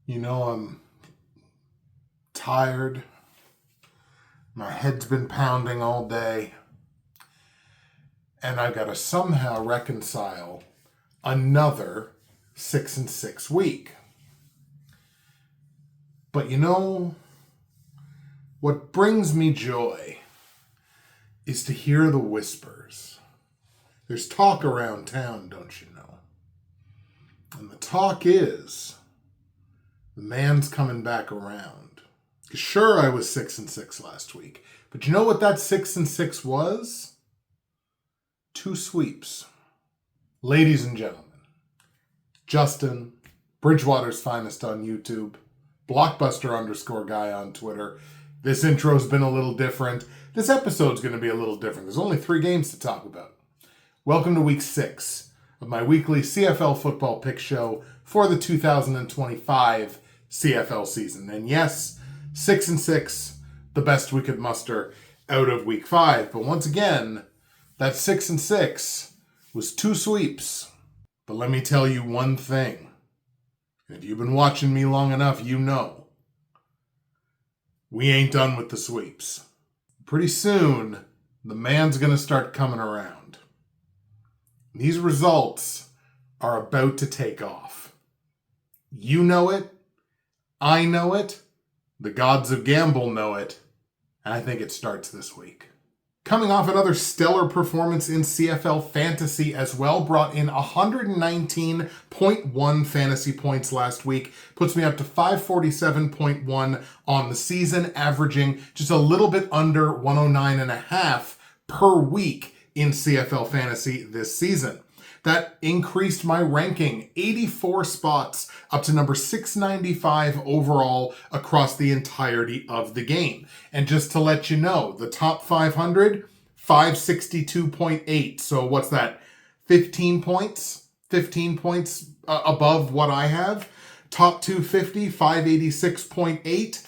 I'm tired. My head's been pounding all day. And I've got to somehow reconcile another 6-6 week. But what brings me joy is to hear the whispers. There's talk around town, don't you know? And the talk is the man's coming back around. Sure, I was 6-6 last week, but you know what that 6-6 was? 2 sweeps. Ladies and gentlemen, Justin, Bridgewater's Finest on YouTube, Blockbuster_guy on Twitter. This intro's been a little different. This episode's going to be a little different. There's only 3 games to talk about. Welcome to week 6 of my weekly CFL football pick show for the 2025 CFL season. And yes, 6-6, the best we could muster out of week 5. But once again, that 6-6 was 2 sweeps. But let me tell you one thing. If you've been watching me long enough, you know. We ain't done with the sweeps. Pretty soon, the man's going to start coming around. These results are about to take off. You know it. I know it. The gods of gamble know it. And I think it starts this week. Coming off another stellar performance in CFL fantasy as well, brought in 119.1 fantasy points last week, puts me up to 547.1 on the season, averaging just a little bit under 109.5 per week in CFL fantasy this season. That increased my ranking 84 spots up to number 695 overall across the entirety of the game. And just to let you know, the top 500, 562.8. So what's that? 15 points? 15 points above what I have. Top 250, 586.8.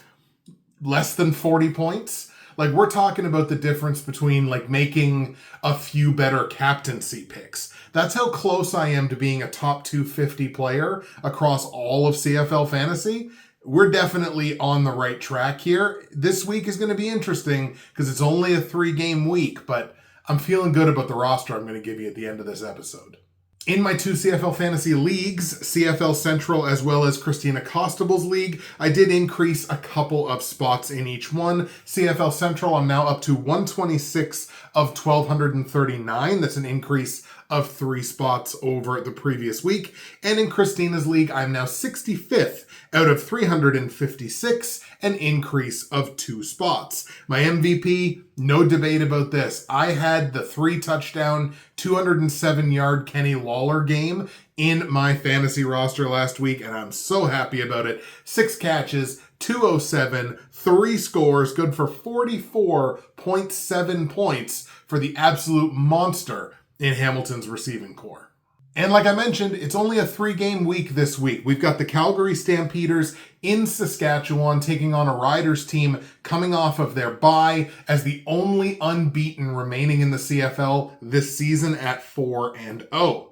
Less than 40 points. Like, we're talking about the difference between, making a few better captaincy picks. That's how close I am to being a top 250 player across all of CFL fantasy. We're definitely on the right track here. This week is going to be interesting because it's only a 3-game week, but I'm feeling good about the roster I'm going to give you at the end of this episode. In my 2 CFL fantasy leagues, CFL Central as well as Christina Constable's league, I did increase a couple of spots in each one. CFL Central, I'm now up to 126 of 1,239. That's an increase of 3 spots over the previous week. And in Christina's league, I'm now 65th out of 356, an increase of 2 spots. My MVP, no debate about this. I had the 3-touchdown, 207-yard Kenny Lawler game in my fantasy roster last week, and I'm so happy about it. 6 catches, 207, 3 scores, good for 44.7 points for the absolute monster in Hamilton's receiving corps. And like I mentioned, it's only a 3-game week this week. We've got the Calgary Stampeders in Saskatchewan taking on a Riders team coming off of their bye as the only unbeaten remaining in the CFL this season at 4-0.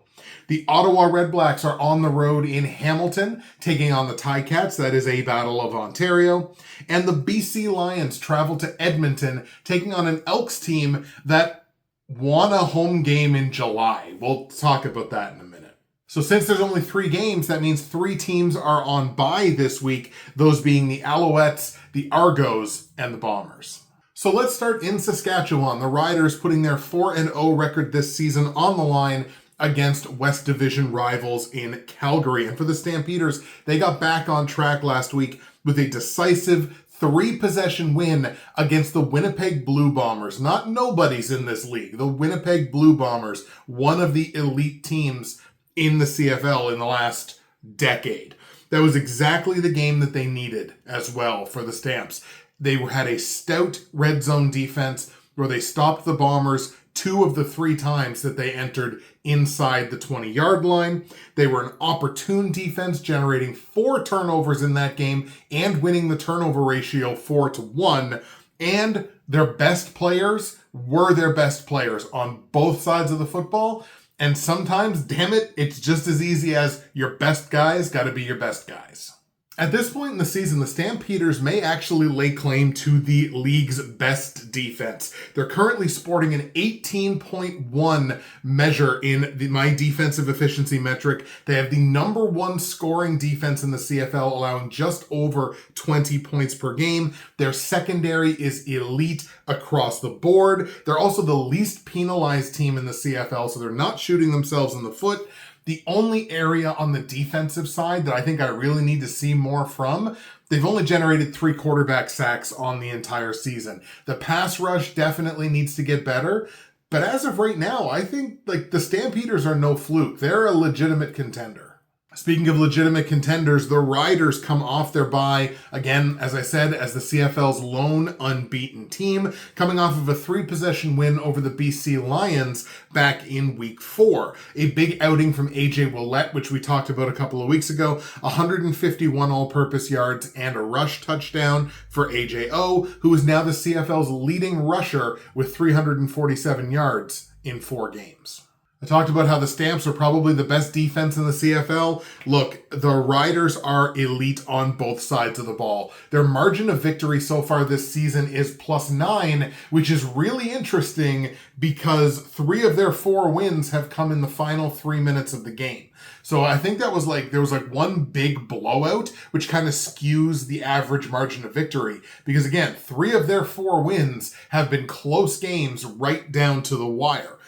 The Ottawa REDBLACKS are on the road in Hamilton, taking on the Ticats. That is a Battle of Ontario. And the BC Lions travel to Edmonton, taking on an Elks team that won a home game in July. We'll talk about that in a minute. So since there's only 3 games, that means 3 teams are on bye this week, those being the Alouettes, the Argos, and the Bombers. So let's start in Saskatchewan. The Riders putting their 4-0 record this season on the line against West Division rivals in Calgary. And for the Stampeders, they got back on track last week with a decisive 3-possession win against the Winnipeg Blue Bombers. Not nobodies in this league. The Winnipeg Blue Bombers, one of the elite teams in the CFL in the last decade. That was exactly the game that they needed as well for the Stamps. They had a stout red zone defense where they stopped the Bombers 2 of the 3 times that they entered inside the 20-yard line. They were an opportune defense, generating 4 turnovers in that game and winning the turnover ratio 4-1. And their best players were their best players on both sides of the football. And sometimes, damn it, it's just as easy as your best guys got to be your best guys. At this point in the season, the Stampeders may actually lay claim to the league's best defense. They're currently sporting an 18.1 measure in my defensive efficiency metric. They have the number one scoring defense in the CFL, allowing just over 20 points per game. Their secondary is elite across the board. They're also the least penalized team in the CFL, so they're not shooting themselves in the foot. The only area on the defensive side that I think I really need to see more from, they've only generated 3 quarterback sacks on the entire season. The pass rush definitely needs to get better, but as of right now, I think the Stampeders are no fluke. They're a legitimate contender. Speaking of legitimate contenders, the Riders come off their bye, again, as I said, as the CFL's lone unbeaten team, coming off of a 3-possession win over the BC Lions back in week 4. A big outing from AJ Ouellette, which we talked about a couple of weeks ago, 151 all-purpose yards and a rush touchdown for AJO, who is now the CFL's leading rusher with 347 yards in 4 games. I talked about how the Stamps are probably the best defense in the CFL. Look, the Riders are elite on both sides of the ball. Their margin of victory so far this season is +9, which is really interesting because 3 of their 4 wins have come in the final 3 minutes of the game. So I think there was one big blowout, which kind of skews the average margin of victory. Because again, 3 of their 4 wins have been close games right down to the wire.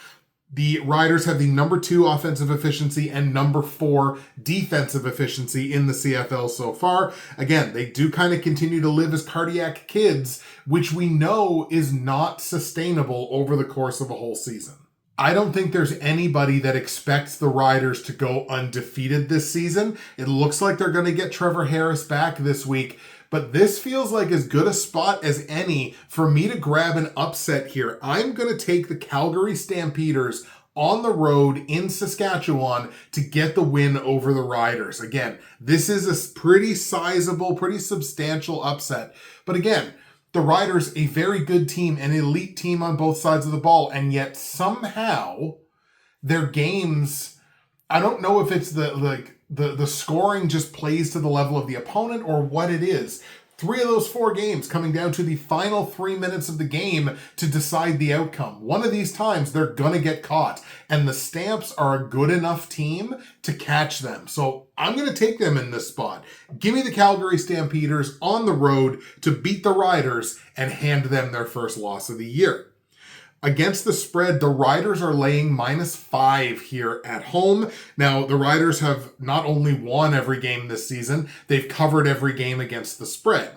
The Riders have the number 2 offensive efficiency and number 4 defensive efficiency in the CFL so far. Again, they do kind of continue to live as cardiac kids, which we know is not sustainable over the course of a whole season. I don't think there's anybody that expects the Riders to go undefeated this season. It looks like they're going to get Trevor Harris back this week. But this feels like as good a spot as any for me to grab an upset here. I'm going to take the Calgary Stampeders on the road in Saskatchewan to get the win over the Riders. Again, this is a pretty sizable, pretty substantial upset. But again, the Riders, a very good team, an elite team on both sides of the ball, and yet somehow their games, I don't know if it's the scoring just plays to the level of the opponent or what it is. 3 of those 4 games coming down to the final 3 minutes of the game to decide the outcome. One of these times they're going to get caught, and the Stamps are a good enough team to catch them. So I'm going to take them in this spot. Give me the Calgary Stampeders on the road to beat the Riders and hand them their first loss of the year. Against the spread, the Riders are laying -5 here at home. Now, the Riders have not only won every game this season, they've covered every game against the spread.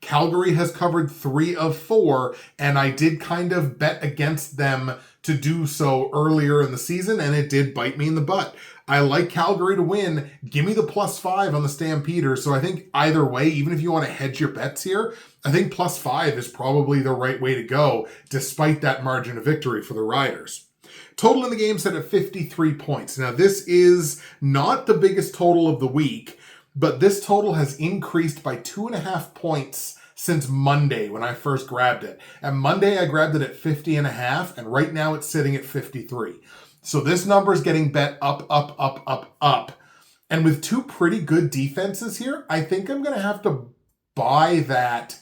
Calgary has covered 3 of 4, and I did kind of bet against them to do so earlier in the season, and it did bite me in the butt. I like Calgary to win. Give me the +5 on the Stampeders. So I think either way, even if you want to hedge your bets here, I think +5 is probably the right way to go, despite that margin of victory for the Riders. Total in the game set at 53 points. Now, this is not the biggest total of the week, but this total has increased by 2.5 points since Monday when I first grabbed it. And Monday, I grabbed it at 50.5, and right now it's sitting at 53. So this number is getting bet up, up, up, up, up. And with 2 pretty good defenses here, I think I'm going to have to buy that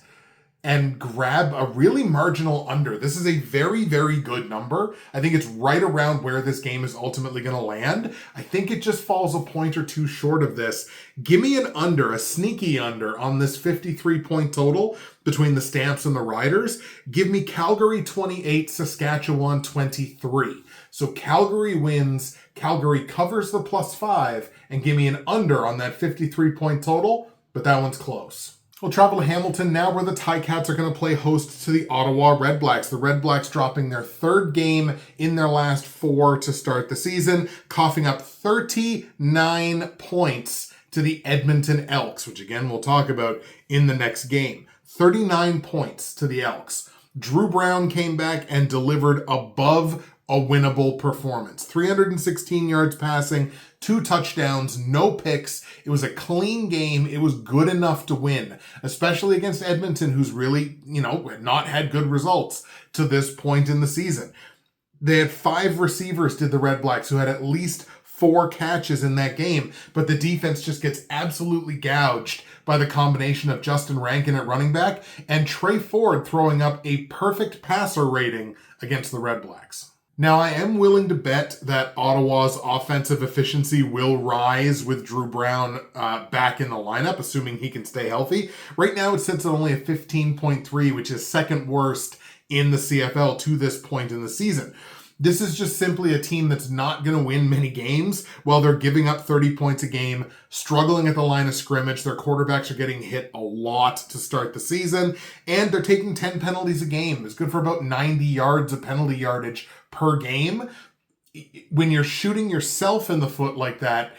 and grab a really marginal under. This is a very, very good number. I think it's right around where this game is ultimately going to land. I think it just falls a point or 2 short of this. Give me an under, a sneaky under on this 53-point total between the Stamps and the Riders. Give me Calgary 28, Saskatchewan 23. So Calgary wins, Calgary covers the +5, and give me an under on that 53-point total, but that one's close. We'll travel to Hamilton now, where the Ticats are going to play host to the Ottawa REDBLACKS. The REDBLACKS dropping their 3rd game in their last 4 to start the season, coughing up 39 points to the Edmonton Elks, which again we'll talk about in the next game. 39 points to the Elks. Drew Brown came back and delivered above a winnable performance. 316 yards passing, 2 touchdowns, no picks. It was a clean game. It was good enough to win, especially against Edmonton, who's really, not had good results to this point in the season. They had 5 receivers, did the REDBLACKS, who had at least 4 catches in that game, but the defense just gets absolutely gouged by the combination of Justin Rankin at running back and Trey Ford throwing up a perfect passer rating against the Red Blacks. Now, I am willing to bet that Ottawa's offensive efficiency will rise with Drew Brown back in the lineup, assuming he can stay healthy. Right now, it sits at only a 15.3, which is second worst in the CFL to this point in the season. This is just simply a team that's not going to win many games while they're giving up 30 points a game, struggling at the line of scrimmage. Their quarterbacks are getting hit a lot to start the season, and they're taking 10 penalties a game. It's good for about 90 yards of penalty yardage per game. When you're shooting yourself in the foot like that,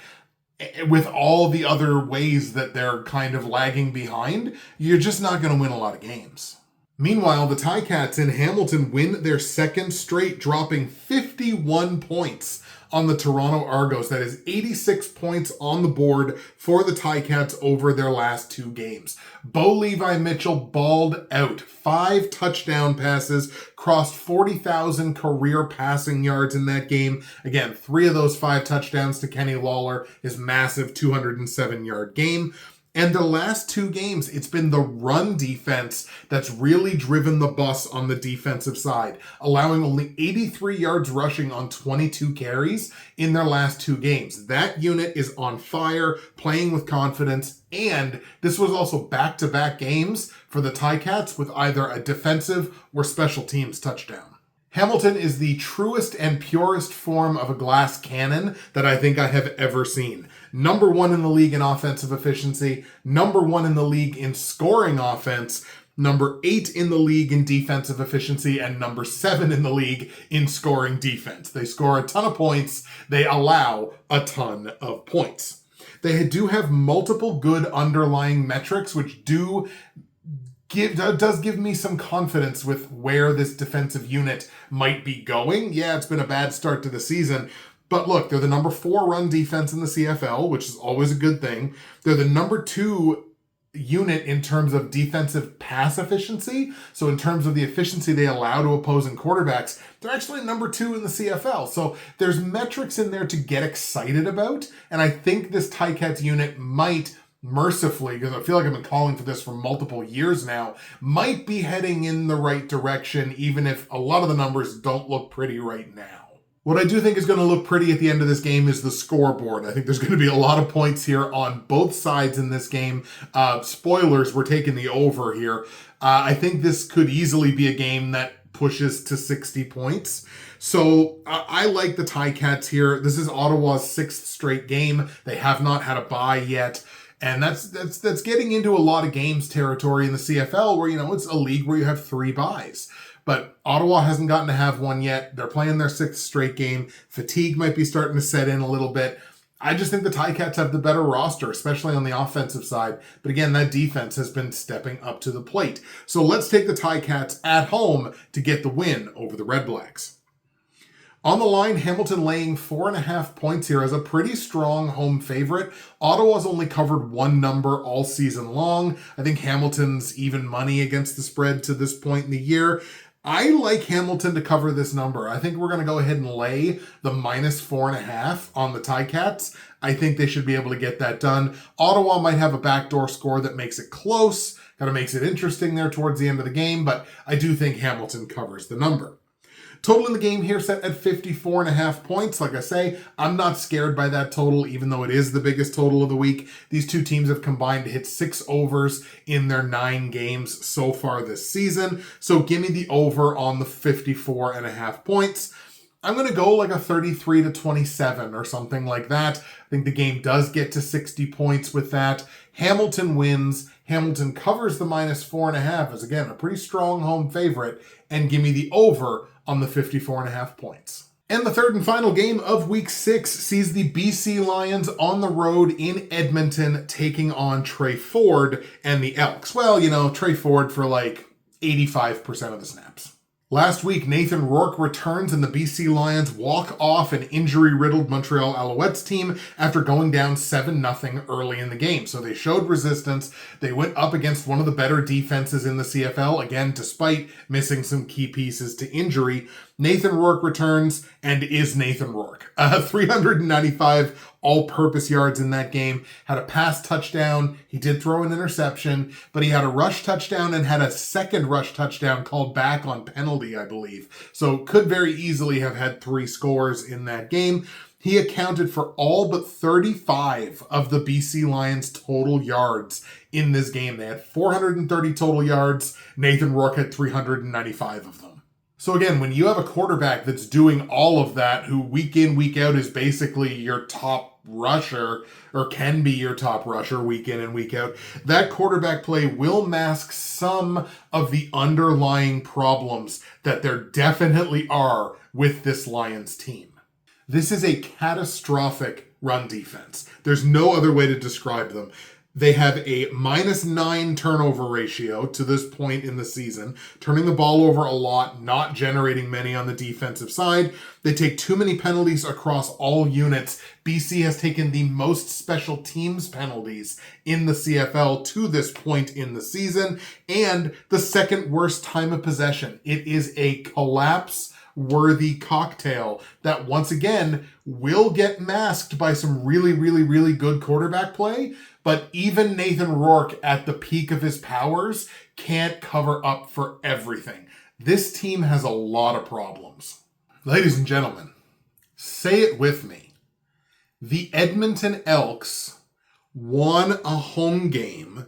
with all the other ways that they're kind of lagging behind, you're just not going to win a lot of games. Meanwhile, the Ticats in Hamilton win their second straight, dropping 51 points on the Toronto Argos. That is 86 points on the board for the Ticats over their last 2 games. Bo Levi Mitchell balled out. 5 touchdown passes, crossed 40,000 career passing yards in that game. Again, 3 of those 5 touchdowns to Kenny Lawler, his massive 207-yard game. And the last 2 games, it's been the run defense that's really driven the bus on the defensive side, allowing only 83 yards rushing on 22 carries in their last 2 games. That unit is on fire, playing with confidence, and this was also back-to-back games for the Ticats with either a defensive or special teams touchdown. Hamilton is the truest and purest form of a glass cannon that I think I have ever seen. Number 1 in the league in offensive efficiency, number 1 in the league in scoring offense, number 8 in the league in defensive efficiency, and number 7 in the league in scoring defense. They score a ton of points. They allow a ton of points. They do have multiple good underlying metrics, which does give me some confidence with where this defensive unit might be going. Yeah, it's been a bad start to the season, but look, they're the number 4 run defense in the CFL, which is always a good thing. They're the number 2 unit in terms of defensive pass efficiency. So in terms of the efficiency they allow to opposing quarterbacks, they're actually number 2 in the CFL. So there's metrics in there to get excited about. And I think this Ticats unit might mercifully, because I feel like I've been calling for this for multiple years now, might be heading in the right direction, even if a lot of the numbers don't look pretty right now. What I do think is going to look pretty at the end of this game is the scoreboard. I think there's going to be a lot of points here on both sides in this game. Spoilers, we're taking the over here. I think this could easily be a game that pushes to 60 points. So I like the Ticats here. This is Ottawa's 6th straight game. They have not had a bye yet. And that's getting into a lot of games territory in the CFL where, it's a league where you have 3 byes. But Ottawa hasn't gotten to have one yet. They're playing their 6th straight game. Fatigue might be starting to set in a little bit. I just think the Ticats have the better roster, especially on the offensive side. But again, that defense has been stepping up to the plate. So let's take the Ticats at home to get the win over the Red Blacks. On the line, Hamilton laying 4.5 points here as a pretty strong home favorite. Ottawa's only covered 1 number all season long. I think Hamilton's even money against the spread to this point in the year. I like Hamilton to cover this number. I think we're going to go ahead and lay the -4.5 on the Ticats. I think they should be able to get that done. Ottawa might have a backdoor score that makes it close, kind of makes it interesting there towards the end of the game, but I do think Hamilton covers the number. Total in the game here set at 54.5 points. Like I say, I'm not scared by that total, even though it is the biggest total of the week. These 2 teams have combined to hit 6 overs in their 9 games so far this season. So give me the over on the 54.5 points. I'm going to go like a 33-27 or something like that. I think the game does get to 60 points with that. Hamilton wins. Hamilton covers the -4.5 as, again, a pretty strong home favorite. And give me the over on the 54.5 points. And the third and final game of Week 6 sees the BC Lions on the road in Edmonton taking on Trey Ford and the Elks. Well, Trey Ford for like 85% of the snaps. Last week, Nathan Rourke returns and the BC Lions walk off an injury-riddled Montreal Alouettes team after going down 7-0 early in the game. So they showed resistance. They went up against one of the better defenses in the CFL, again, despite missing some key pieces to injury. Nathan Rourke returns and is Nathan Rourke. 395 all-purpose yards in that game. Had a pass touchdown. He did throw an interception, but he had a rush touchdown and had a second rush touchdown called back on penalty, I believe. So could very easily have had 3 scores in that game. He accounted for all but 35 of the BC Lions' total yards in this game. They had 430 total yards. Nathan Rourke had 395 of them. So again, when you have a quarterback that's doing all of that, who week in, week out is basically your top rusher, or can be your top rusher week in and week out, that quarterback play will mask some of the underlying problems that there definitely are with this Lions team. This is a catastrophic run defense. There's no other way to describe them. They have a -9 turnover ratio to this point in the season, turning the ball over a lot, not generating many on the defensive side. They take too many penalties across all units. BC has taken the most special teams penalties in the CFL to this point in the season, and the second worst time of possession. It is a collapse-worthy cocktail that, once again, will get masked by some really, really, really good quarterback play. But even Nathan Rourke at the peak of his powers can't cover up for everything. This team has a lot of problems. Ladies and gentlemen, say it with me. The Edmonton Elks won a home game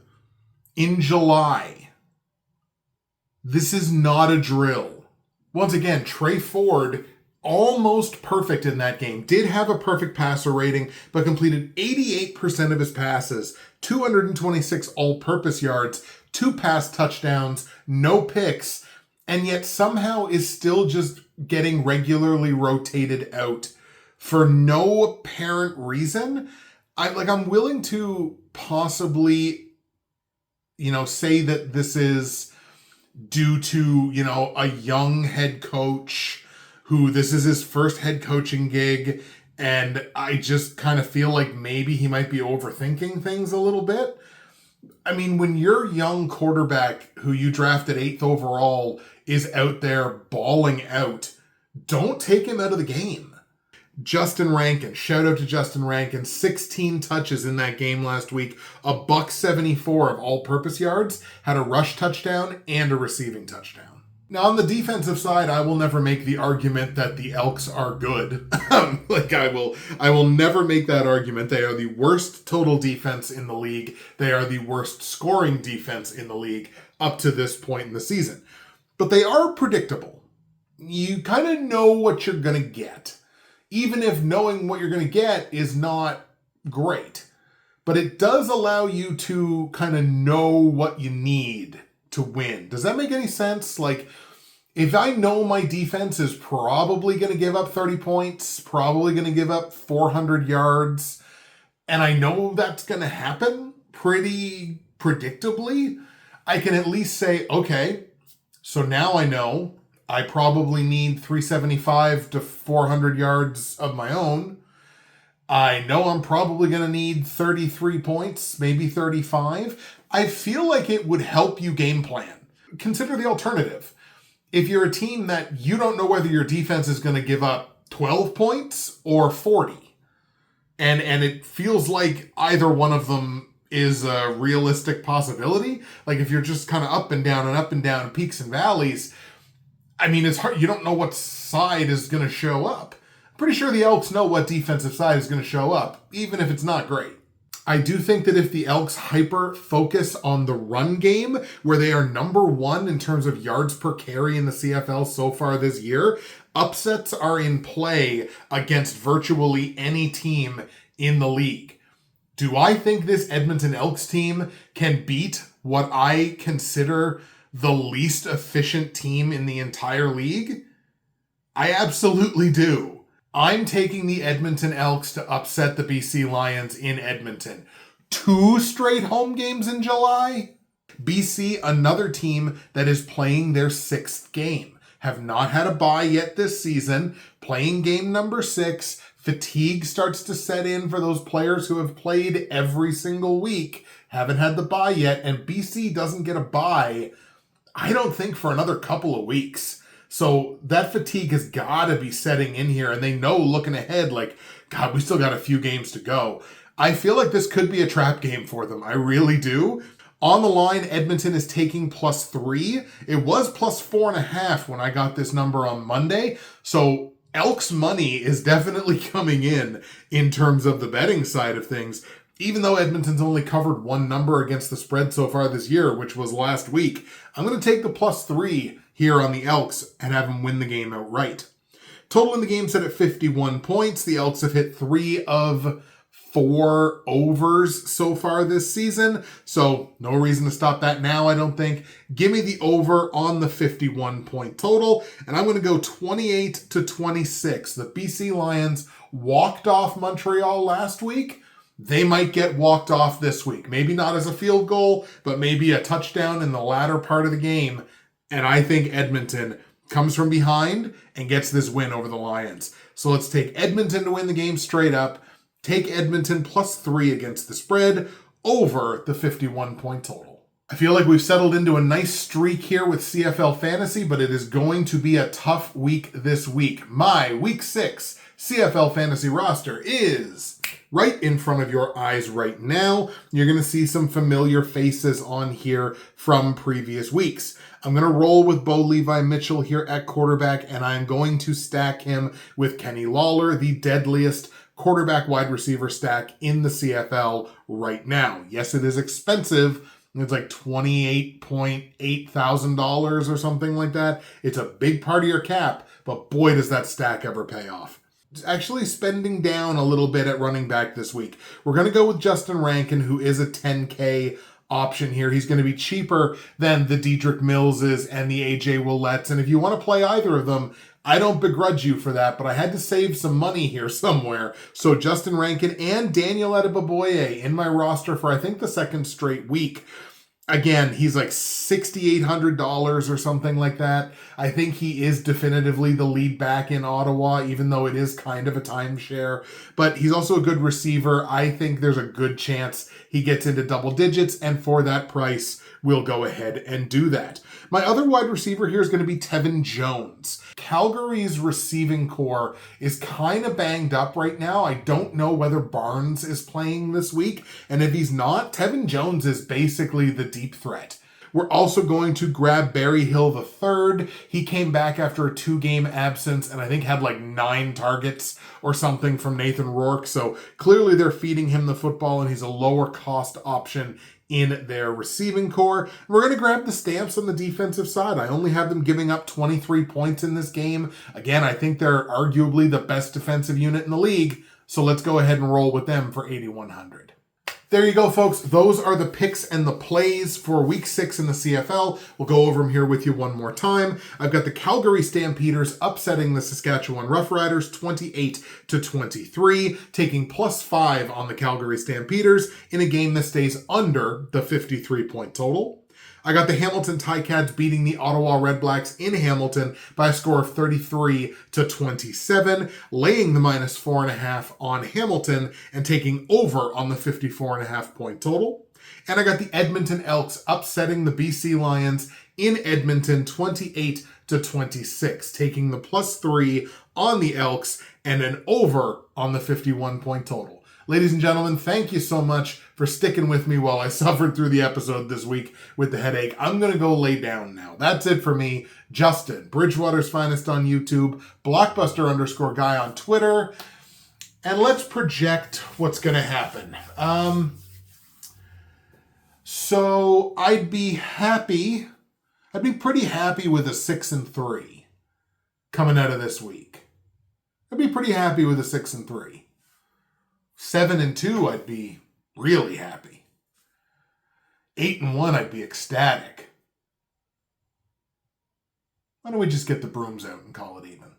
in July. This is not a drill. Once again, Trey Ford, almost perfect in that game, did have a perfect passer rating, but completed 88% of his passes, 226 all-purpose yards, 2 pass touchdowns, no picks, and yet somehow is still just getting regularly rotated out for no apparent reason. I'm willing to possibly, say that this is due to, a young head coach who this is his first head coaching gig, and I just kind of feel like maybe he might be overthinking things a little bit. I mean, when your young quarterback who you drafted 8th overall is out there balling out, don't take him out of the game. Justin Rankin, shout out to Justin Rankin, 16 touches in that game last week, a $174 of all-purpose yards, had a rush touchdown and a receiving touchdown. Now, on the defensive side, I will never make the argument that the Elks are good. I will never make that argument. They are the worst total defense in the league. They are the worst scoring defense in the league up to this point in the season. But they are predictable. You kind of know what you're going to get, even if knowing what you're going to get is not great. But it does allow you to kind of know what you need to win. Does that make any sense? If I know my defense is probably going to give up 30 points, probably going to give up 400 yards, and I know that's going to happen pretty predictably, I can at least say, okay, so now I know I probably need 375 to 400 yards of my own. I know I'm probably going to need 33 points, maybe 35. I feel like it would help you game plan. Consider the alternative. If you're a team that you don't know whether your defense is going to give up 12 points or 40, and it feels like either one of them is a realistic possibility, if you're just kind of up and down, peaks and valleys, I mean, it's hard. You don't know what side is going to show up. I'm pretty sure the Elks know what defensive side is going to show up, even if it's not great. I do think that if the Elks hyper-focus on the run game, where they are number 1 in terms of yards per carry in the CFL so far this year, upsets are in play against virtually any team in the league. Do I think this Edmonton Elks team can beat what I consider the least efficient team in the entire league? I absolutely do. I'm taking the Edmonton Elks to upset the BC Lions in Edmonton. 2 straight home games in July? BC, another team that is playing their 6th game. Have not had a bye yet this season. Playing game number 6. Fatigue starts to set in for those players who have played every single week. Haven't had the bye yet, and BC doesn't get a bye, I don't think, for another couple of weeks. So that fatigue has got to be setting in here, and they know looking ahead, like, God, we still got a few games to go. I feel like this could be a trap game for them. I really do. On the line, Edmonton is taking +3. It was +4.5 when I got this number on Monday. So Elks money is definitely coming in terms of the betting side of things. Even though Edmonton's only covered one number against the spread so far this year, which was last week, I'm going to take the +3 here on the Elks and have them win the game outright. Total in the game set at 51 points. The Elks have hit 3 of 4 overs so far this season, so no reason to stop that now, I don't think. Give me the over on the 51-point total, and I'm going to go 28-26. The BC Lions walked off Montreal last week. They might get walked off this week. Maybe not as a field goal, but maybe a touchdown in the latter part of the game. And I think Edmonton comes from behind and gets this win over the Lions. So let's take Edmonton to win the game straight up. Take Edmonton +3 against the spread over the 51-point total. I feel like we've settled into a nice streak here with CFL Fantasy, but it is going to be a tough week this week. My Week 6 CFL Fantasy roster is right in front of your eyes right now. You're going to see some familiar faces on here from previous weeks. I'm going to roll with Bo Levi Mitchell here at quarterback, and I'm going to stack him with Kenny Lawler, the deadliest quarterback wide receiver stack in the CFL right now. Yes, it is expensive. It's like $28,800 or something like that. It's a big part of your cap, but boy, does that stack ever pay off. Actually spending down a little bit at running back this week. We're going to go with Justin Rankin, who is a $10K option here. He's going to be cheaper than the Dedrick Millses and the AJ Willettes. And if you want to play either of them, I don't begrudge you for that, but I had to save some money here somewhere. So Justin Rankin and Daniel Adeboboye in my roster for, I think, the second straight week. Again, he's like $6,800 or something like that. I think he is definitively the lead back in Ottawa, even though it is kind of a timeshare. But he's also a good receiver. I think there's a good chance he gets into double digits, and for that price, we'll go ahead and do that. My other wide receiver here is going to be Tevin Jones. Calgary's receiving core is kind of banged up right now. I don't know whether Barnes is playing this week, and if he's not, Tevin Jones is basically the deep threat. We're also going to grab Barry Hill III. He came back after a 2-game absence and I think had like 9 targets or something from Nathan Rourke. So clearly they're feeding him the football and he's a lower cost option in their receiving core. We're going to grab the Stamps on the defensive side. I only have them giving up 23 points in this game. Again, I think they're arguably the best defensive unit in the league. So let's go ahead and roll with them for 8,100. There you go, folks. Those are the picks and the plays for Week 6 in the CFL. We'll go over them here with you one more time. I've got the Calgary Stampeders upsetting the Saskatchewan Roughriders 28-23, taking +5 on the Calgary Stampeders in a game that stays under the 53-point total. I got the Hamilton Ticats beating the Ottawa REDBLACKS in Hamilton by a score of 33-27, laying the -4.5 on Hamilton and taking over on the 54.5-point total. And I got the Edmonton Elks upsetting the BC Lions in Edmonton 28-26, taking the +3 on the Elks and an over on the 51-point total. Ladies and gentlemen, thank you so much for sticking with me while I suffered through the episode this week with the headache. I'm going to go lay down now. That's it for me. Justin, Bridgewater's Finest on YouTube, Blockbuster_guy on Twitter, and let's project what's going to happen. So I'd be pretty happy with a 6-3 coming out of this week. I'd be pretty happy with a 6-3. 7-2, I'd be really happy. 8-1, I'd be ecstatic. Why don't we just get the brooms out and call it even?